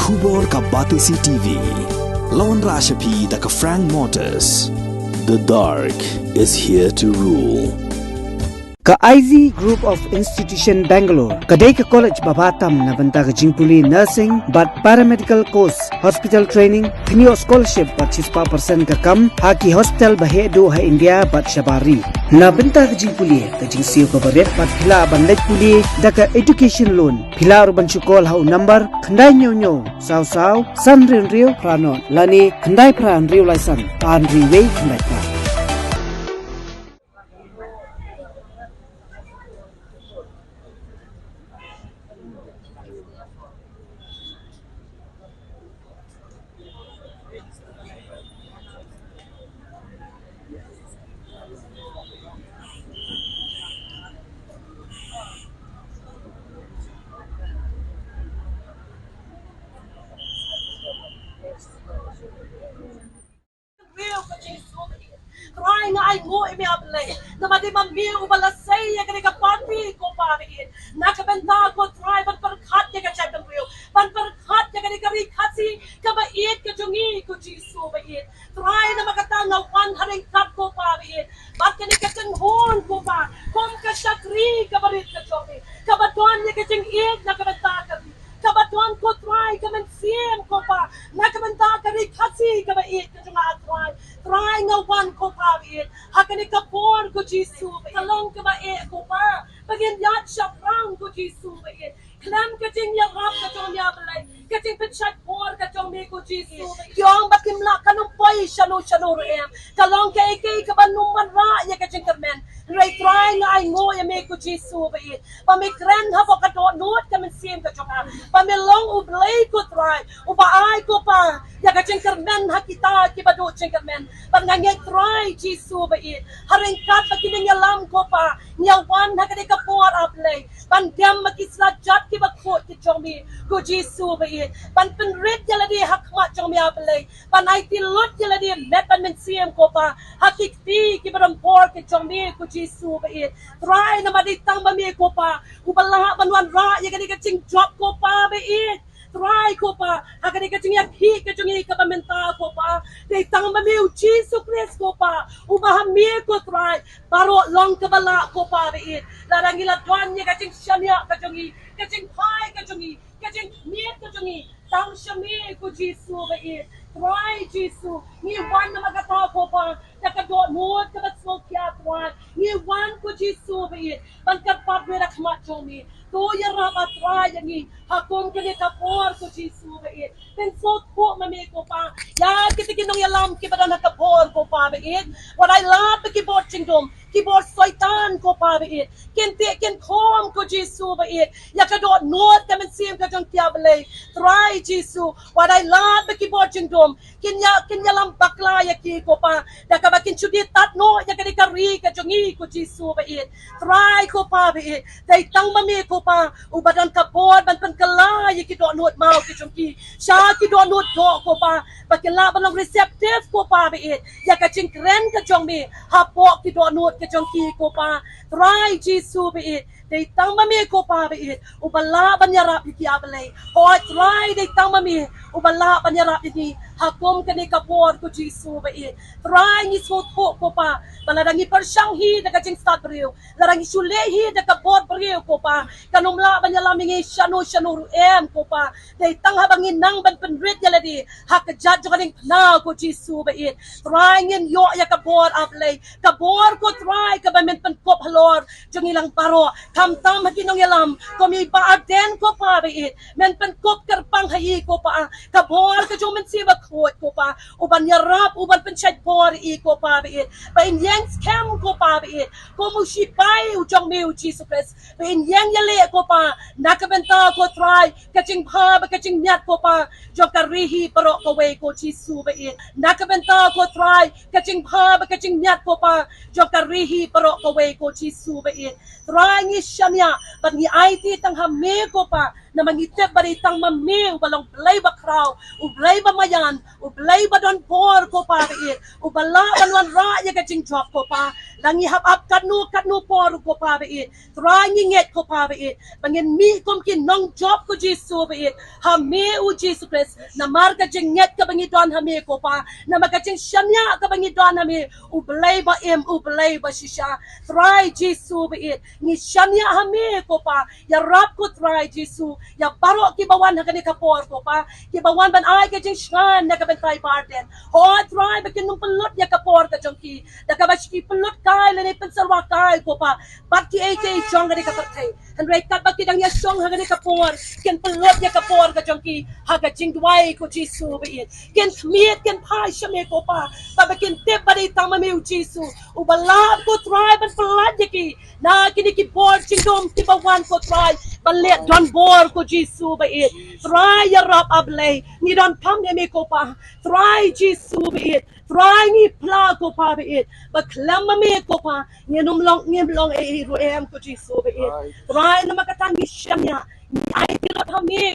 Khubor ka Batisi TV. Lawan Rashapi da ka Frank Motors. The dark is here to rule. Ka IZ Group of Institution Bangalore, kadai ka college babatam na banta ka jingpuli nursing but paramedical course, hospital training, thinio scholarship but 6% ka kam, haki hospital bahedo ha India but shabari. Na banta ka jingpuli, ka jingsiyo ka baret but pila bandaj puli, da ka education loan, pila urban chukol ha number, khandai nyo, saw, san rio pranon, lani khandai pran rio laisan, an riway khandai pran. Crying, I go in my play. The Madima meal will say, I can get a party, go party. Nakabenta go try, but per cut, you can check the wheel. But per cut, you can get a cutty, come eat, get your knee, could you so be it. Try the Makatanga 100 cup go party. But can you get a horn go back? Come Kashakri, cover it, Kachomi. Kabatuan, you're getting it, Nakabenta. Kabatuan ko try, come and see him, Copa. Nakabenta, Kati, come eat, try. Try no one Copa it. Hakanika born, could you sue it? Along to my ear, Copa. Begin yacht shop round, could you sue it? Clam getting your rap, Katonia, getting the check board, Katomi, could you sue it? Young Bakim Lakanum Boy, Shano, Kalong Kake, Kabanum, Ra, getting the men. Right, trying, I know you make good Jesus over it. But my grand have a don't know it, come and see him, Kachoma. But my long Khublei could try, over I go pa, Yakachinker men, Hakita, Kibado Chinker men. But I get try, Jesus over it. Haring cut, but giving your lamb copa, near one Hakadeka four up lay. But them, Makisla Jat, give a coat to Jomi, good Jesus over it. But when red yellow Hakmat Jomi up lay. But I feel lot yellow, met and see him copa, Hakik tea, give them pork to Jomi, good Jesus it. Try na maditang mami ko pa. Ubalaha banwan ra ya gani kaching job ko pa be it. Try ko pa. Agani kaching yakhi kaching ikapamenta ko pa. They tang mami Jesus Christ ko pa. Ubahami ko try. Baro long kabala ko pa be it. Larangila tuan ya kaching shanya kaching pai kaching miet kaching tang shami ko Jesus be it. Try Jesus. Ni one na magata ko pa. Nakadot mo kabat smoke ya tuan. Ni one ko Jesus be it. Bangkat pa bera kmat jomi. To ya rapa try ni. Hakom kani kapor ko Jesus be it. Then so ko mami ko pa. Ya kita kinong yalam kibadan kapor ko pa be it. What I love the keyboard chingdom. Keyboard soitan ko pa be it. Ken kom ko Jesus be it. Ya kadot no kam sim ka jong tiable. Try Jesus. What I love the keyboard chingdom. Kinya lam bakla ya ki ko pa. Bakin chudi tat no ya kani kari ka jongi ko Jesus ba it try ko pa ba it dai tang mami ko pa ubadan ka bod ban kala ya ki do not mau ki jongi sha ki do not do ko pa bakila ban receptive ko pa ba it ya ka chingren ka jongi hapo ki do not ka jongi ko pa try Jesus ba it dai tang mami ko pa ba it ubala ban yarap ki abale o try dai tang mami ubala ban yarap ki hakom kani ka bod ko Jesus ba it try ni so ko pa baladangi persyanghi daga jing start brio larangi sulehi daga bod brio ko pa kanumla banyalaming shano em ko pa dai tang habangin nang ban penrit yaladi hak judge ganing na ko Jesus ba it trying in yo ya ka bod ablay ka bod ko try ka ba men pen kop halor jung ilang paro tam hakinong yalam ko mi ba Ardent ko pa ba it men pen kop karpang hai ko pa ka bod ka jung men siba ko pa uban yarap uban pen chat bod ko pa it ba in yang scam ko pa it ko mo sipai ujong me Jesus Christ ba in yang yale ko pa nakabenta ko try kaching pa ba kaching nyat ko pa jo karihi pero ko we ko Jesus ba it nakabenta ko try kaching pa ba kaching nyat ko pa jo karihi pero ko we ko Jesus ba it try ni shania ba ni IT tang hame ko pa na mangitip ba itang mami ubalong blay ba kraw ublay ba mayan ublay ba don por ko pa it ubala banwan ra ya kaching job ko pa Langi hap kanu por ko pa it. Trying nget ko pa it. Bangin mi kom kin nong job ko Jesu ba it. Ha me u Jesu Christ na marka jing nget ka bangi don ha me ko pa. Na magajing shamya ka bangi don ha me ublay ba ublay ba shisha. Try Jesu ba it. Ni shamya ha me ko pa. Ya rap ko try Jesu. Ya baro kibawan ha kani kapor ko pa. Kibawan ban ay kajing shan na kabantay parten. Ho try bakin nung pelot ya kapor ka jongki. Da kabashki pelot kay lenay pensarwa kay ko pa. Bat ki ate jong kani kapatay. Henry kat bakit ang yasong ha kani kapor. Ken pelot ya kapor ka jongki. Ha kajing duway ko Jesu ba it. Ken kmiet ken pay siya me ko pa. Babakin tip ba di tama me u Jesu. Ubalab ko try ban pelat yaki. Na kinikipor chingdom kibawan ko try. Balit don bor ko Jesu ba it. Try ya rap ablay. Ni don pam me ko pa. Try Jesu ba it. Try ni pla ko pa ba it. Baklama me ko pa. Ngimlong e ruem ko Jesu ba it. Try na makatangi siya niya. Ay kilap hami.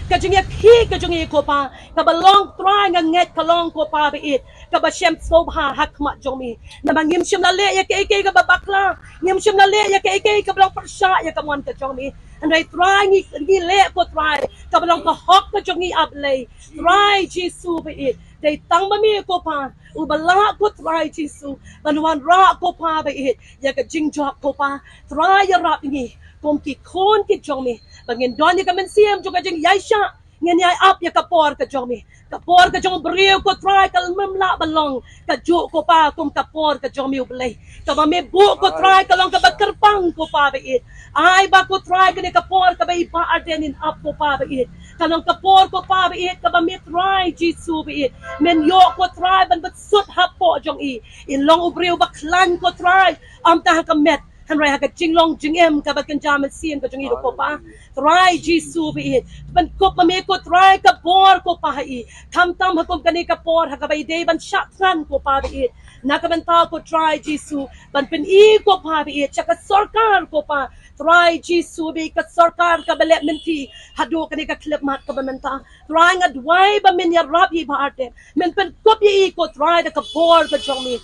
Kajung ki kajung ko pa kabalong try nga nget kalong ko pa biit kabashem sobha hakma jomi na mangim shim na le ya ke ka babakla ngim shim na le ya ke kabalong persya ya kamwan ka jomi and I try ni le ko try kabalong ka hok ka jomi ablay try Jesu biit they tang mami ko pa ubala ko try Jesu banwan ra ko pa biit ya ka jingjok ko pa try ya rap ni kom ki kon ki jomi bangin don ya kamen siem juga jing yaisha ngen yai up ya kapor ka jomi kapor ka jong brio ko try kal memla balong ka ju ko pa kom kapor ka jomi ublay ka me bu ko try kalong ka bakerpang ko pa bait ay ba ko try ka ni kapor ka ba ipa Ardent in up ko pa bait kalong kapor ko pa bait ka ba me try Jesu bait men yo ko try ban bat sut hapo jong i in long ubrio baklan ko try am ta ka met Henry ha ka jinglong jingem ka bakan jaman sien ka jungi ko pa try Jesu bi it ban ko pa me ko try ka bor ko pa hi tam ha ko kani ka por ha ka bay day ban shotgun ko pa bi it nakabanta ko try Jesu ban pen I ko pa bi it chaka sarkar ko pa try Jesu bi ka sarkar ka balet menti hadu kani ka clip mat ka bamenta try nga dway ba min ya rap hi ba arte men pen ko bi ko try ka bor ka jungi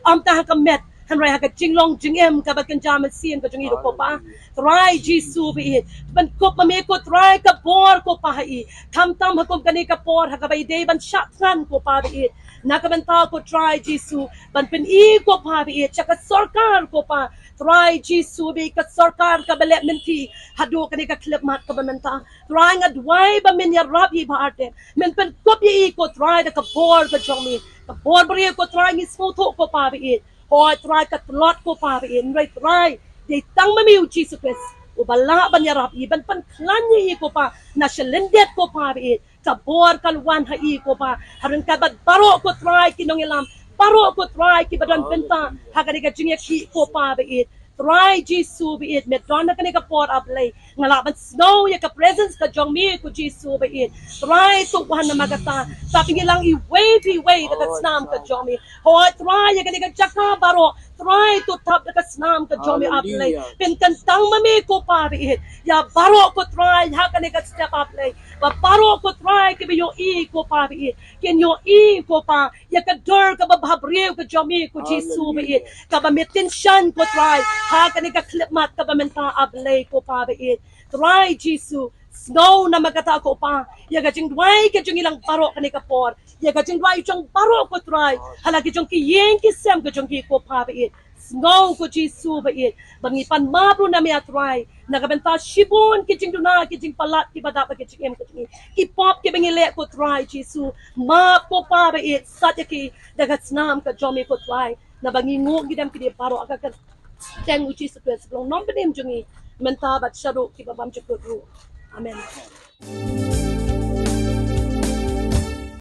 am ta ka met Henry ha ka jinglong jingem ka bakan jaman sien ka jungi ko pa try Jesu bi it ban ko pa me ko try ka bor ko pa hi tam ha ko kani ka por ha ka bay day ban shotgun ko pa bi it nakabanta ko try Jesu ban pen I ko pa bi it chaka sarkar ko pa try Jesu bi ka sarkar ka balet menti hadu kani ka clip mat ka bamenta try nga dway ba min ya rap hi ba arte men pen ko bi ko try ka bor ka jungi ka bor bri ko try ni smooth ko pa bi it o try ka lot ko pa in right try they tang mami u Jesus Christ ubala ban yarap iban pan klan ni ko pa na silendet ko pa it ka bor kalwan ha I ko pa harun ka bad baro ko try kinong ilam baro ko try ki badan benta hagari ka jingya ki ko pa it try Jesu bi it met don na kani ka por ablay ngalaban snow ya ka presence ka jong mi ko Jesu bi it try to wan na magata sabi ngilang I way ka snam ka jong mi ho try ya kani ka jaka baro try to tap ka snam ka jong mi ablay pen kan tang mami ko pa bi it ya baro ko try ha kani ka step ablay ba baro ko try ki bi yo I ko pa bi it ken yo I ko pa ya ka dor ka babhabriw ka jong mi ko Jesu bi it ka ba tension ko try ha kani ka clip mat ka bamenta ablay ko pa ba it try Jesu snow na magata ko pa ya ka jing dway ka jing ilang baro kani ka por ya ka jing dway jong baro ko try halagi jong ki yeng ki sem ka jong ki ko pa ba it snow ko Jesu ba it bangipan mabro na me try nakabenta shibon ki jing duna ki jing palat ki bada pa ki jing em ka jing ki pop ki bangile ko try Jesu map ko pa ba it satya ki dagat snam ka jomi ko try na bangingo gidam ki di baro aga Tang uchi sa Christ belong non benim jungi menta bat shadow ki babam chukru amen